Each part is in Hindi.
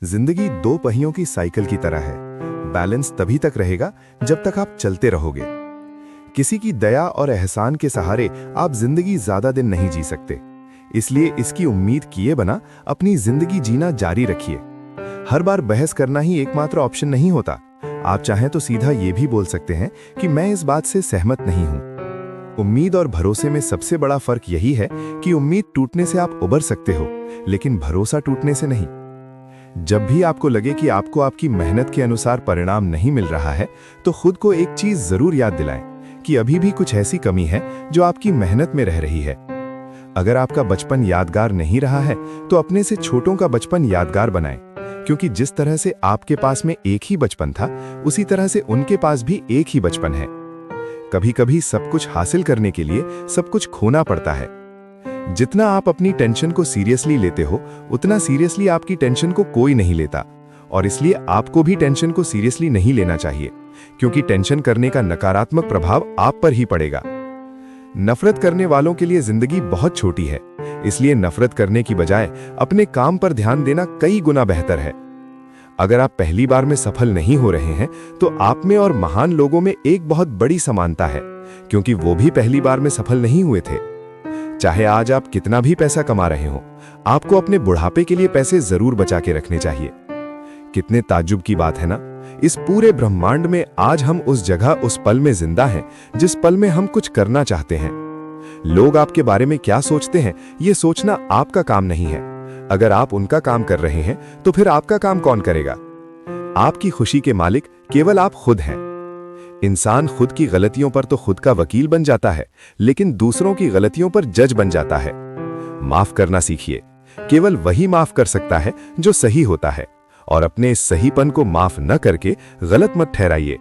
जिंदगी दो पहियों की साइकिल की तरह है। बैलेंस तभी तक रहेगा जब तक आप चलते रहोगे। किसी की दया और एहसान के सहारे आप जिंदगी ज्यादा दिन नहीं जी सकते। इसलिए इसकी उम्मीद किए बिना अपनी जिंदगी जीना जारी रखिए। हर बार बहस करना ही एकमात्र ऑप्शन नहीं होता। आप चाहें तो सीधा ये भी बोल सकते हैं कि मैं इस बात से सहमत नहीं हूं। उम्मीद और भरोसे में सबसे बड़ा फर्क यही है कि उम्मीद टूटने से आप उबर सकते हो, लेकिन भरोसा टूटने से नहीं। जब भी आपको लगे कि आपको आपकी मेहनत के अनुसार परिणाम नहीं मिल रहा है, तो खुद को एक चीज जरूर याद दिलाएं कि अभी भी कुछ ऐसी कमी है जो आपकी मेहनत में रह रही है। अगर आपका बचपन यादगार नहीं रहा है, तो अपने से छोटों का बचपन यादगार बनाएं, क्योंकि जिस तरह से आपके पास में एक ही बचपन था, उसी तरह से उनके पास भी एक ही बचपन है। कभी कभी सब कुछ हासिल करने के लिए सब कुछ खोना पड़ता है। जितना आप अपनी टेंशन को सीरियसली लेते हो, उतना सीरियसली आपकी टेंशन को कोई नहीं लेता, और इसलिए आपको भी टेंशन को सीरियसली नहीं लेना चाहिए, क्योंकि टेंशन करने का नकारात्मक प्रभाव आप पर ही पड़ेगा। नफरत करने वालों के लिए जिंदगी बहुत छोटी है, इसलिए नफरत करने की बजाय अपने काम पर ध्यान देना कई गुना बेहतर है। अगर आप पहली बार में सफल नहीं हो रहे हैं, तो आप में और महान लोगों में एक बहुत बड़ी समानता है, क्योंकि वो भी पहली बार में सफल नहीं हुए थे। चाहे आज आप कितना भी पैसा कमा रहे हो, आपको अपने बुढ़ापे के लिए पैसे जरूर बचा के रखने चाहिए। कितने ताज्जुब की बात है ना, इस पूरे ब्रह्मांड में आज हम उस जगह, उस पल में जिंदा हैं जिस पल में हम कुछ करना चाहते हैं। लोग आपके बारे में क्या सोचते हैं, ये सोचना आपका काम नहीं है। अगर आप उनका काम कर रहे हैं, तो फिर आपका काम कौन करेगा? आपकी खुशी के मालिक केवल आप खुद हैं। इंसान खुद की गलतियों पर तो खुद का वकील बन जाता है, लेकिन दूसरों की गलतियों पर जज बन जाता है। माफ करना सीखिए। केवल वही माफ कर सकता है जो सही होता है, और अपने इस सहीपन को माफ न करके गलत मत ठहराइए।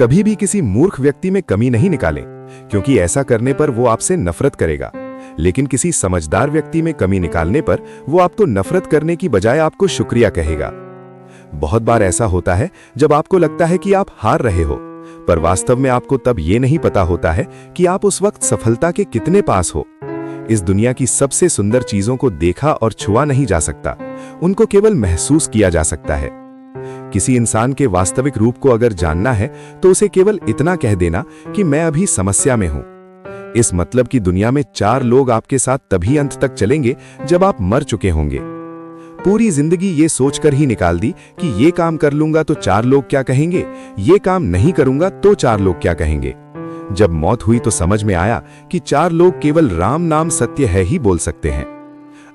कभी भी किसी मूर्ख व्यक्ति में कमी नहीं निकालें, क्योंकि ऐसा करने पर वो आपसे नफरत करेगा। लेकिन किसी समझदार व्यक्ति में कमी निकालने पर वो आपको नफरत करने की बजाय आपको शुक्रिया कहेगा। बहुत बार ऐसा होता है जब आपको लगता है कि आप हार रहे हो, पर वास्तव में आपको तब ये नहीं पता होता है कि आप उस वक्त सफलता के कितने पास हो। इस दुनिया की सबसे सुंदर चीजों को देखा और छुआ नहीं जा सकता, उनको केवल महसूस किया जा सकता है। किसी इंसान के वास्तविक रूप को अगर जानना है, तो उसे केवल इतना कह देना कि मैं अभी समस्या में हूं। इस मतलब की दुनिया में 4 लोग आपके साथ तभी अंत तक चलेंगे जब आप मर चुके होंगे। पूरी जिंदगी ये सोचकर ही निकाल दी कि ये काम कर लूंगा तो 4 लोग क्या कहेंगे, ये काम नहीं करूंगा तो 4 लोग क्या कहेंगे। जब मौत हुई तो समझ में आया कि 4 लोग केवल राम नाम सत्य है ही बोल सकते हैं।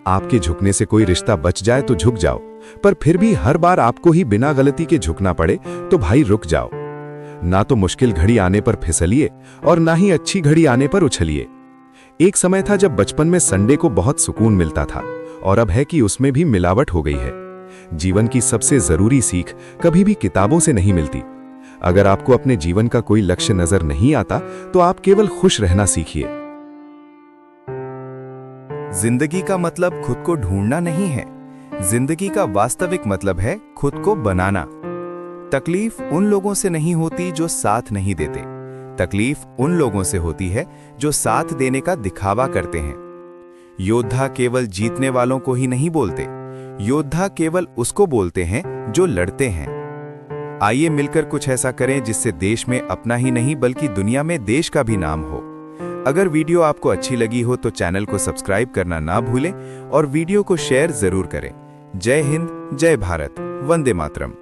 आपके झुकने से कोई रिश्ता बच जाए तो झुक जाओ, पर फिर भी हर बार आपको ही बिना गलती के झुकना पड़े तो भाई रुक जाओ। ना तो मुश्किल घड़ी आने पर फिसलिए, और ना ही अच्छी घड़ी आने पर उछलिए। एक समय था जब बचपन में संडे को बहुत सुकून मिलता था, और अब है कि उसमें भी मिलावट हो गई है। जीवन की सबसे जरूरी सीख कभी भी किताबों से नहीं मिलती। अगर आपको अपने जीवन का कोई लक्ष्य नजर नहीं आता, तो आप केवल खुश रहना सीखिए। जिंदगी का मतलब खुद को ढूंढना नहीं है, जिंदगी का वास्तविक मतलब है खुद को बनाना। तकलीफ उन लोगों से नहीं होती जो साथ नहीं देते, तकलीफ उन लोगों से होती है जो साथ देने का दिखावा करते हैं। योद्धा केवल जीतने वालों को ही नहीं बोलते, योद्धा केवल उसको बोलते हैं जो लड़ते हैं। आइए मिलकर कुछ ऐसा करें जिससे देश में अपना ही नहीं बल्कि दुनिया में देश का भी नाम हो। अगर वीडियो आपको अच्छी लगी हो तो चैनल को सब्सक्राइब करना ना भूलें, और वीडियो को शेयर जरूर करें। जय हिंद, जय भारत, वंदे मातरम।